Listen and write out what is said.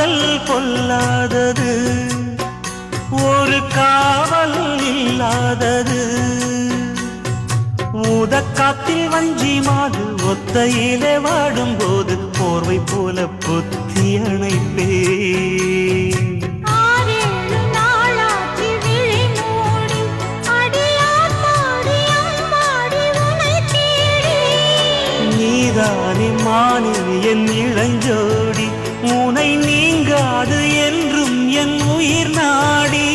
காதல் கொல்லாதது, ஒரு காவல் இல்லாதது. ஊதக்காத்தில் வஞ்சி மாது ஒத்தையிலே வாடும்போது போர்வை போல பொத்தி அணைப்பே. நீதானே மானே என் இளஞ்சோடி, உனை நீங்காது என்றும் என் உயிர் நாடி.